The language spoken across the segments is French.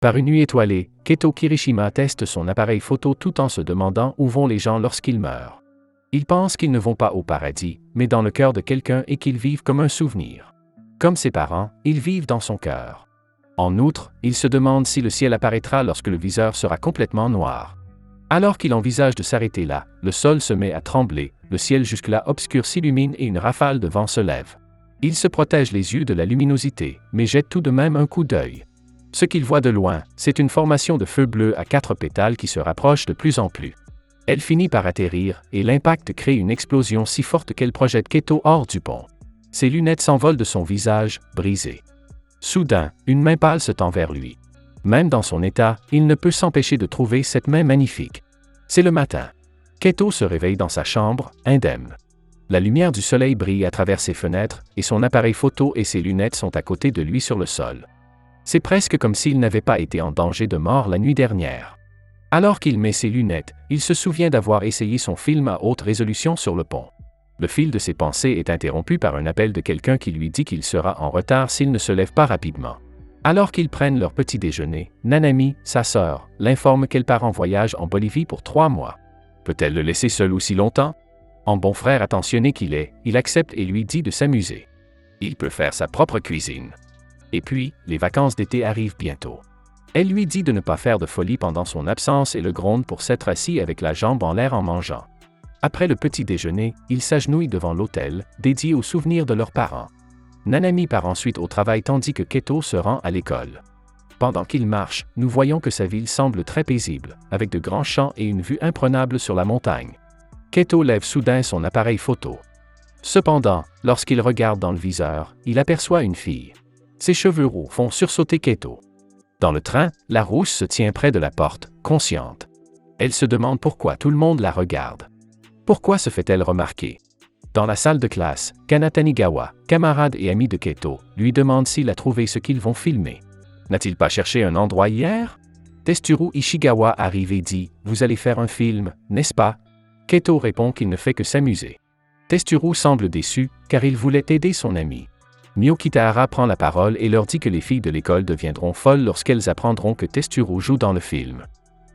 Par une nuit étoilée, Keto Kirishima teste son appareil photo tout en se demandant où vont les gens lorsqu'ils meurent. Il pense qu'ils ne vont pas au paradis, mais dans le cœur de quelqu'un et qu'ils vivent comme un souvenir. Comme ses parents, ils vivent dans son cœur. En outre, il se demande si le ciel apparaîtra lorsque le viseur sera complètement noir. Alors qu'il envisage de s'arrêter là, le sol se met à trembler, le ciel jusque-là obscur s'illumine et une rafale de vent se lève. Il se protège les yeux de la luminosité, mais jette tout de même un coup d'œil. Ce qu'il voit de loin, c'est une formation de feu bleu à 4 pétales qui se rapproche de plus en plus. Elle finit par atterrir, et l'impact crée une explosion si forte qu'elle projette Keto hors du pont. Ses lunettes s'envolent de son visage, brisé. Soudain, une main pâle se tend vers lui. Même dans son état, il ne peut s'empêcher de trouver cette main magnifique. C'est le matin. Keto se réveille dans sa chambre, indemne. La lumière du soleil brille à travers ses fenêtres, et son appareil photo et ses lunettes sont à côté de lui sur le sol. C'est presque comme s'il n'avait pas été en danger de mort la nuit dernière. Alors qu'il met ses lunettes, il se souvient d'avoir essayé son film à haute résolution sur le pont. Le fil de ses pensées est interrompu par un appel de quelqu'un qui lui dit qu'il sera en retard s'il ne se lève pas rapidement. Alors qu'ils prennent leur petit déjeuner, Nanami, sa sœur, l'informe qu'elle part en voyage en Bolivie pour 3 mois. Peut-elle le laisser seul aussi longtemps? En bon frère attentionné qu'il est, il accepte et lui dit de s'amuser. Il peut faire sa propre cuisine. Et puis, les vacances d'été arrivent bientôt. Elle lui dit de ne pas faire de folie pendant son absence et le gronde pour s'être assis avec la jambe en l'air en mangeant. Après le petit déjeuner, ils s'agenouillent devant l'autel, dédié aux souvenirs de leurs parents. Nanami part ensuite au travail tandis que Keto se rend à l'école. Pendant qu'il marche, nous voyons que sa ville semble très paisible, avec de grands champs et une vue imprenable sur la montagne. Keto lève soudain son appareil photo. Cependant, lorsqu'il regarde dans le viseur, il aperçoit une fille. Ses cheveux roux font sursauter Keto. Dans le train, la rousse se tient près de la porte, consciente. Elle se demande pourquoi tout le monde la regarde. Pourquoi se fait-elle remarquer? Dans la salle de classe, Kana Tanigawa, camarade et ami de Keto, lui demande s'il a trouvé ce qu'ils vont filmer. N'a-t-il pas cherché un endroit hier? Tetsuro Ishigawa arrive et dit « Vous allez faire un film, n'est-ce pas ?» Keto répond qu'il ne fait que s'amuser. Tetsuro semble déçu, car il voulait aider son ami. Mio Kitahara prend la parole et leur dit que les filles de l'école deviendront folles lorsqu'elles apprendront que Tetsuro joue dans le film.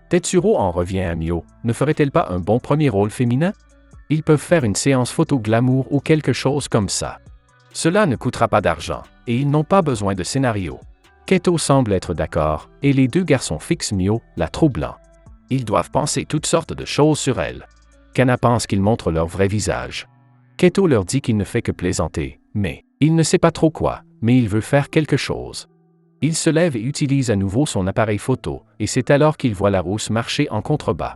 Tetsuro en revient à Mio, ne ferait-elle pas un bon premier rôle féminin? Ils peuvent faire une séance photo glamour ou quelque chose comme ça. Cela ne coûtera pas d'argent, et ils n'ont pas besoin de scénario. Keto semble être d'accord, et les deux garçons fixent Mio, la troublant. Ils doivent penser toutes sortes de choses sur elle. Kana pense qu'ils montrent leur vrai visage. Keto leur dit qu'il ne fait que plaisanter, mais il ne sait pas trop quoi, mais il veut faire quelque chose. Il se lève et utilise à nouveau son appareil photo, et c'est alors qu'il voit la rousse marcher en contrebas.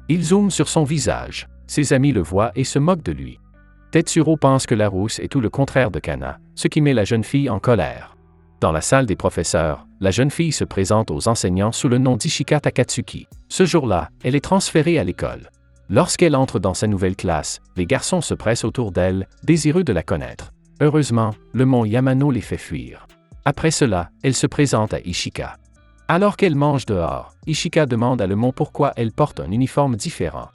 Il zoome sur son visage. Ses amis le voient et se moquent de lui. Tetsuro pense que la rousse est tout le contraire de Kana, ce qui met la jeune fille en colère. Dans la salle des professeurs, la jeune fille se présente aux enseignants sous le nom d'Ishika Takatsuki. Ce jour-là, elle est transférée à l'école. Lorsqu'elle entre dans sa nouvelle classe, les garçons se pressent autour d'elle, désireux de la connaître. Heureusement, le mont Yamano les fait fuir. Après cela, elle se présente à Ishika. Alors qu'elle mange dehors, Ishika demande à le mont pourquoi elle porte un uniforme différent.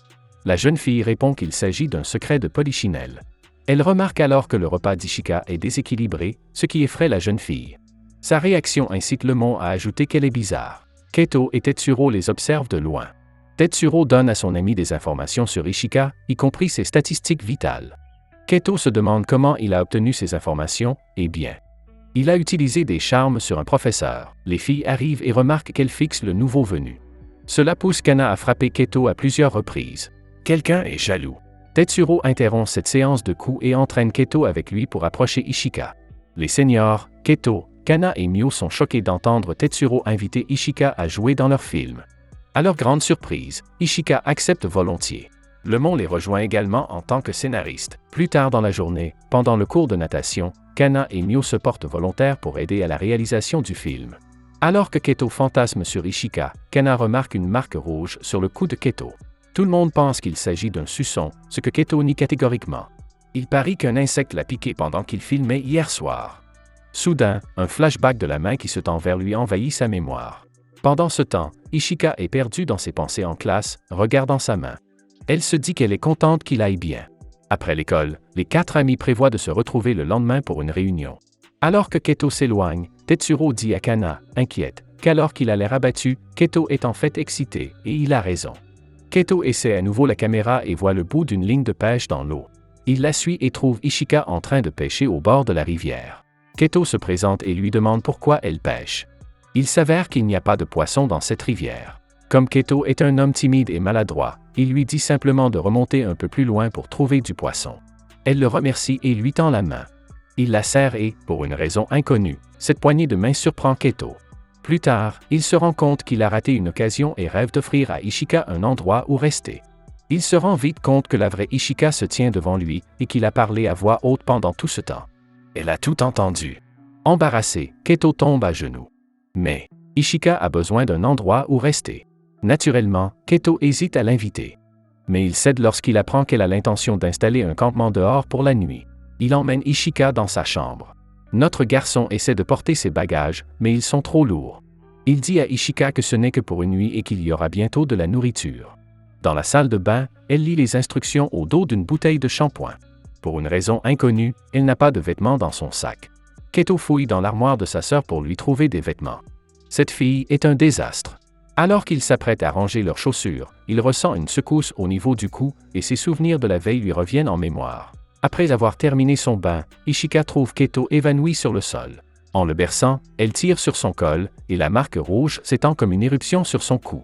La jeune fille répond qu'il s'agit d'un secret de polichinelle. Elle remarque alors que le repas d'Ishika est déséquilibré, ce qui effraie la jeune fille. Sa réaction incite le mont à ajouter qu'elle est bizarre. Keto et Tetsuro les observent de loin. Tetsuro donne à son ami des informations sur Ishika, y compris ses statistiques vitales. Keto se demande comment il a obtenu ces informations, eh bien. Il a utilisé des charmes sur un professeur. Les filles arrivent et remarquent qu'elle fixe le nouveau venu. Cela pousse Kana à frapper Keto à plusieurs reprises. Quelqu'un est jaloux. Tetsuro interrompt cette séance de coups et entraîne Keto avec lui pour approcher Ishika. Les seniors, Keto, Kana et Mio sont choqués d'entendre Tetsuro inviter Ishika à jouer dans leur film. À leur grande surprise, Ishika accepte volontiers. Le mont les rejoint également en tant que scénariste. Plus tard dans la journée, pendant le cours de natation, Kana et Mio se portent volontaires pour aider à la réalisation du film. Alors que Keto fantasme sur Ishika, Kana remarque une marque rouge sur le cou de Keto. Tout le monde pense qu'il s'agit d'un suçon, ce que Keto nie catégoriquement. Il parie qu'un insecte l'a piqué pendant qu'il filmait hier soir. Soudain, un flashback de la main qui se tend vers lui envahit sa mémoire. Pendant ce temps, Ishika est perdue dans ses pensées en classe, regardant sa main. Elle se dit qu'elle est contente qu'il aille bien. Après l'école, les 4 amis prévoient de se retrouver le lendemain pour une réunion. Alors que Keto s'éloigne, Tetsuro dit à Kana, inquiète, qu'alors qu'il a l'air abattu, Keto est en fait excité, et il a raison. Keto essaie à nouveau la caméra et voit le bout d'une ligne de pêche dans l'eau. Il la suit et trouve Ishika en train de pêcher au bord de la rivière. Keto se présente et lui demande pourquoi elle pêche. Il s'avère qu'il n'y a pas de poisson dans cette rivière. Comme Keto est un homme timide et maladroit, il lui dit simplement de remonter un peu plus loin pour trouver du poisson. Elle le remercie et lui tend la main. Il la serre et, pour une raison inconnue, cette poignée de main surprend Keto. Plus tard, il se rend compte qu'il a raté une occasion et rêve d'offrir à Ishika un endroit où rester. Il se rend vite compte que la vraie Ishika se tient devant lui et qu'il a parlé à voix haute pendant tout ce temps. Elle a tout entendu. Embarrassé, Keto tombe à genoux. Mais Ishika a besoin d'un endroit où rester. Naturellement, Keto hésite à l'inviter. Mais il cède lorsqu'il apprend qu'elle a l'intention d'installer un campement dehors pour la nuit. Il emmène Ishika dans sa chambre. Notre garçon essaie de porter ses bagages, mais ils sont trop lourds. Il dit à Ishika que ce n'est que pour une nuit et qu'il y aura bientôt de la nourriture. Dans la salle de bain, elle lit les instructions au dos d'une bouteille de shampoing. Pour une raison inconnue, elle n'a pas de vêtements dans son sac. Keto fouille dans l'armoire de sa sœur pour lui trouver des vêtements. Cette fille est un désastre. Alors qu'il s'apprête à ranger leurs chaussures, il ressent une secousse au niveau du cou et ses souvenirs de la veille lui reviennent en mémoire. Après avoir terminé son bain, Ishika trouve Keto évanoui sur le sol. En le berçant, elle tire sur son col et la marque rouge s'étend comme une éruption sur son cou.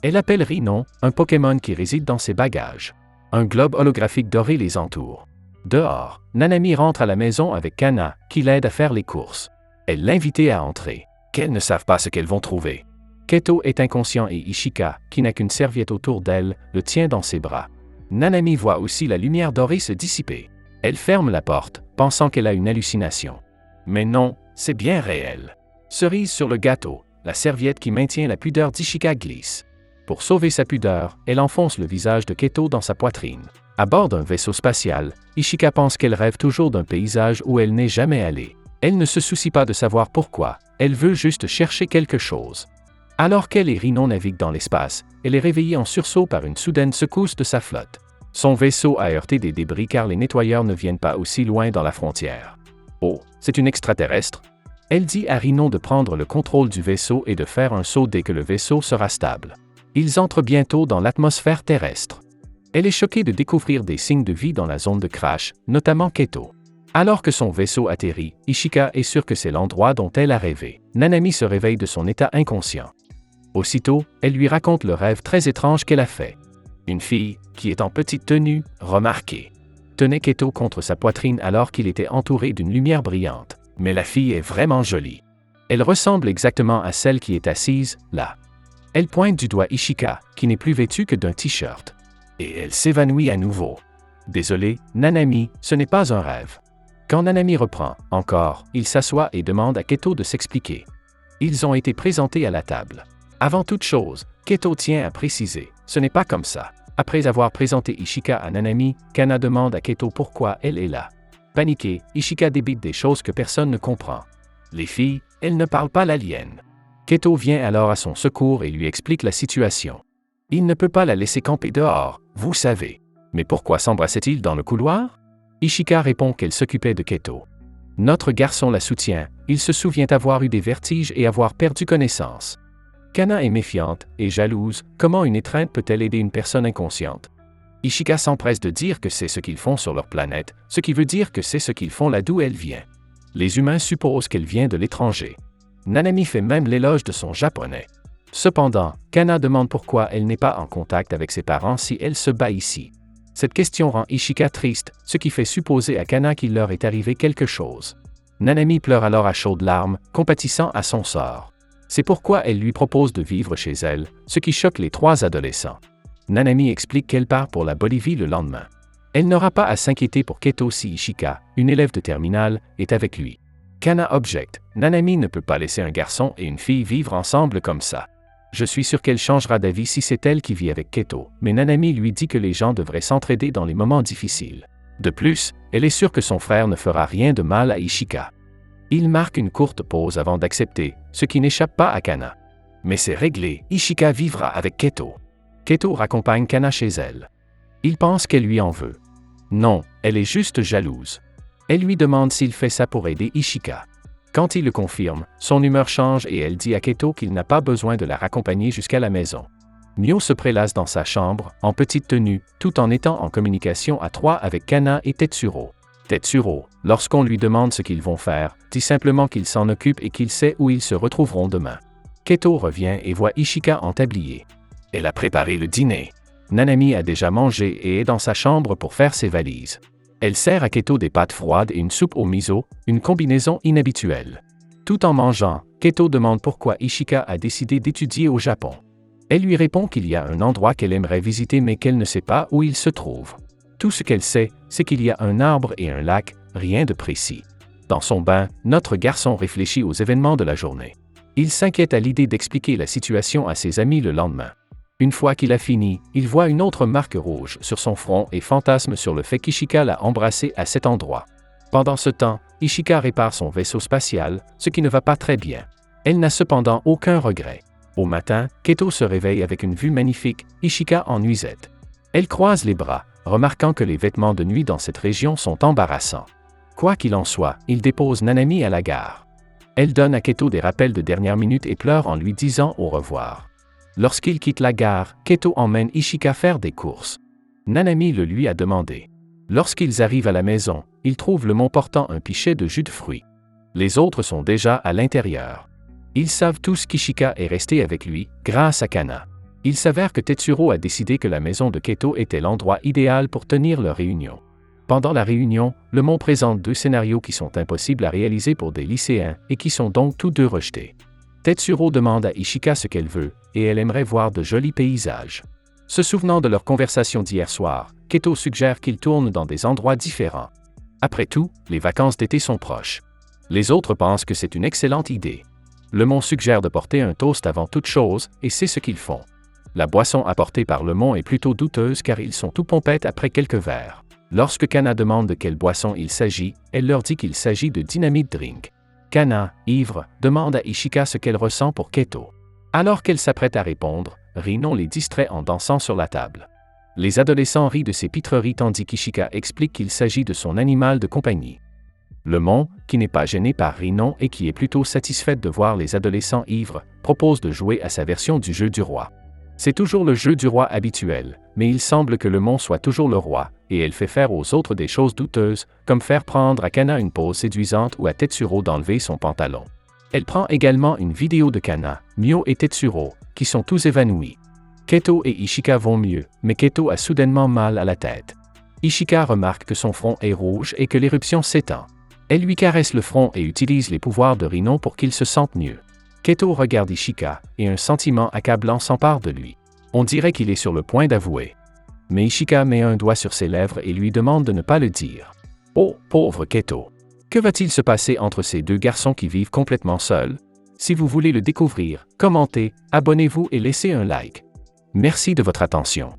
Elle appelle Rhinon, un Pokémon qui réside dans ses bagages. Un globe holographique doré les entoure. Dehors, Nanami rentre à la maison avec Kana, qui l'aide à faire les courses. Elle l'invite à entrer. Qu'elles ne savent pas ce qu'elles vont trouver. Keto est inconscient et Ishika, qui n'a qu'une serviette autour d'elle, le tient dans ses bras. Nanami voit aussi la lumière dorée se dissiper. Elle ferme la porte, pensant qu'elle a une hallucination. Mais non, c'est bien réel. Cerise sur le gâteau, la serviette qui maintient la pudeur d'Ishika glisse. Pour sauver sa pudeur, elle enfonce le visage de Keto dans sa poitrine. À bord d'un vaisseau spatial, Ishika pense qu'elle rêve toujours d'un paysage où elle n'est jamais allée. Elle ne se soucie pas de savoir pourquoi, elle veut juste chercher quelque chose. Alors qu'elle et Rhinon naviguent dans l'espace, elle est réveillée en sursaut par une soudaine secousse de sa flotte. Son vaisseau a heurté des débris car les nettoyeurs ne viennent pas aussi loin dans la frontière. Oh, c'est une extraterrestre? Elle dit à Rhinon de prendre le contrôle du vaisseau et de faire un saut dès que le vaisseau sera stable. Ils entrent bientôt dans l'atmosphère terrestre. Elle est choquée de découvrir des signes de vie dans la zone de crash, notamment Keto. Alors que son vaisseau atterrit, Ishika est sûre que c'est l'endroit dont elle a rêvé. Nanami se réveille de son état inconscient. Aussitôt, elle lui raconte le rêve très étrange qu'elle a fait. Une fille, qui est en petite tenue, remarquée, tenait Keto contre sa poitrine alors qu'il était entouré d'une lumière brillante. Mais la fille est vraiment jolie. Elle ressemble exactement à celle qui est assise, là. Elle pointe du doigt Ishika, qui n'est plus vêtue que d'un t-shirt. Et elle s'évanouit à nouveau. Désolé, Nanami, ce n'est pas un rêve. Quand Nanami reprend, encore, il s'assoit et demande à Keto de s'expliquer. Ils ont été présentés à la table. Avant toute chose, Keto tient à préciser, ce n'est pas comme ça. Après avoir présenté Ishika à Nanami, Kana demande à Keto pourquoi elle est là. Paniquée, Ishika débite des choses que personne ne comprend. Les filles, elles ne parlent pas l'alien. Keto vient alors à son secours et lui explique la situation. Il ne peut pas la laisser camper dehors, vous savez. Mais pourquoi s'embrassait-il dans le couloir? Ishika répond qu'elle s'occupait de Keto. Notre garçon la soutient, il se souvient avoir eu des vertiges et avoir perdu connaissance. Kana est méfiante et jalouse, comment une étreinte peut-elle aider une personne inconsciente? Ishika s'empresse de dire que c'est ce qu'ils font sur leur planète, ce qui veut dire que c'est ce qu'ils font là d'où elle vient. Les humains supposent qu'elle vient de l'étranger. Nanami fait même l'éloge de son japonais. Cependant, Kana demande pourquoi elle n'est pas en contact avec ses parents si elle se bat ici. Cette question rend Ishika triste, ce qui fait supposer à Kana qu'il leur est arrivé quelque chose. Nanami pleure alors à chaudes larmes, compatissant à son sort. C'est pourquoi elle lui propose de vivre chez elle, ce qui choque les trois adolescents. Nanami explique qu'elle part pour la Bolivie le lendemain. Elle n'aura pas à s'inquiéter pour Keto si Ishika, une élève de terminale, est avec lui. Kana objecte, Nanami ne peut pas laisser un garçon et une fille vivre ensemble comme ça. Je suis sûr qu'elle changera d'avis si c'est elle qui vit avec Keto, mais Nanami lui dit que les gens devraient s'entraider dans les moments difficiles. De plus, elle est sûre que son frère ne fera rien de mal à Ishika. Il marque une courte pause avant d'accepter, ce qui n'échappe pas à Kana. Mais c'est réglé, Ishika vivra avec Keto. Keto raccompagne Kana chez elle. Il pense qu'elle lui en veut. Non, elle est juste jalouse. Elle lui demande s'il fait ça pour aider Ishika. Quand il le confirme, son humeur change et elle dit à Keto qu'il n'a pas besoin de la raccompagner jusqu'à la maison. Mio se prélasse dans sa chambre, en petite tenue, tout en étant en communication à trois avec Kana et Tetsuro. Tetsuro, lorsqu'on lui demande ce qu'ils vont faire, dit simplement qu'il s'en occupe et qu'il sait où ils se retrouveront demain. Keto revient et voit Ishika en tablier. Elle a préparé le dîner. Nanami a déjà mangé et est dans sa chambre pour faire ses valises. Elle sert à Keto des pâtes froides et une soupe au miso, une combinaison inhabituelle. Tout en mangeant, Keto demande pourquoi Ishika a décidé d'étudier au Japon. Elle lui répond qu'il y a un endroit qu'elle aimerait visiter mais qu'elle ne sait pas où il se trouve. Tout ce qu'elle sait, c'est qu'il y a un arbre et un lac, rien de précis. Dans son bain, notre garçon réfléchit aux événements de la journée. Il s'inquiète à l'idée d'expliquer la situation à ses amis le lendemain. Une fois qu'il a fini, il voit une autre marque rouge sur son front et fantasme sur le fait qu'Ishika l'a embrassé à cet endroit. Pendant ce temps, Ishika répare son vaisseau spatial, ce qui ne va pas très bien. Elle n'a cependant aucun regret. Au matin, Keto se réveille avec une vue magnifique, Ishika en nuisette. Elle croise les bras, remarquant que les vêtements de nuit dans cette région sont embarrassants. Quoi qu'il en soit, il dépose Nanami à la gare. Elle donne à Keto des rappels de dernière minute et pleure en lui disant au revoir. Lorsqu'il quitte la gare, Keto emmène Ishika faire des courses. Nanami le lui a demandé. Lorsqu'ils arrivent à la maison, ils trouvent le mont portant un pichet de jus de fruits. Les autres sont déjà à l'intérieur. Ils savent tous qu'Ishika est resté avec lui, grâce à Kana. Il s'avère que Tetsuro a décidé que la maison de Keto était l'endroit idéal pour tenir leur réunion. Pendant la réunion, le mont présente deux scénarios qui sont impossibles à réaliser pour des lycéens et qui sont donc tous deux rejetés. Tetsuro demande à Ishika ce qu'elle veut, et elle aimerait voir de jolis paysages. Se souvenant de leur conversation d'hier soir, Keto suggère qu'ils tournent dans des endroits différents. Après tout, les vacances d'été sont proches. Les autres pensent que c'est une excellente idée. Le mont suggère de porter un toast avant toute chose, et c'est ce qu'ils font. La boisson apportée par le mont est plutôt douteuse car ils sont tout pompettes après quelques verres. Lorsque Kana demande de quelle boisson il s'agit, elle leur dit qu'il s'agit de Dynamite Drink. Kana, ivre, demande à Ishika ce qu'elle ressent pour Keto. Alors qu'elle s'apprête à répondre, Rinon les distrait en dansant sur la table. Les adolescents rient de ses pitreries tandis qu'Ishika explique qu'il s'agit de son animal de compagnie. Le mont, qui n'est pas gêné par Rinon et qui est plutôt satisfaite de voir les adolescents ivres, propose de jouer à sa version du jeu du roi. C'est toujours le jeu du roi habituel, mais il semble que le mont soit toujours le roi, et elle fait faire aux autres des choses douteuses, comme faire prendre à Kana une pose séduisante ou à Tetsuro d'enlever son pantalon. Elle prend également une vidéo de Kana, Mio et Tetsuro, qui sont tous évanouis. Keto et Ishika vont mieux, mais Keto a soudainement mal à la tête. Ishika remarque que son front est rouge et que l'éruption s'étend. Elle lui caresse le front et utilise les pouvoirs de Rinon pour qu'il se sente mieux. Keto regarde Ishika, et un sentiment accablant s'empare de lui. On dirait qu'il est sur le point d'avouer. Mais Ishika met un doigt sur ses lèvres et lui demande de ne pas le dire. Oh, pauvre Keto! Que va-t-il se passer entre ces deux garçons qui vivent complètement seuls? Si vous voulez le découvrir, commentez, abonnez-vous et laissez un like. Merci de votre attention.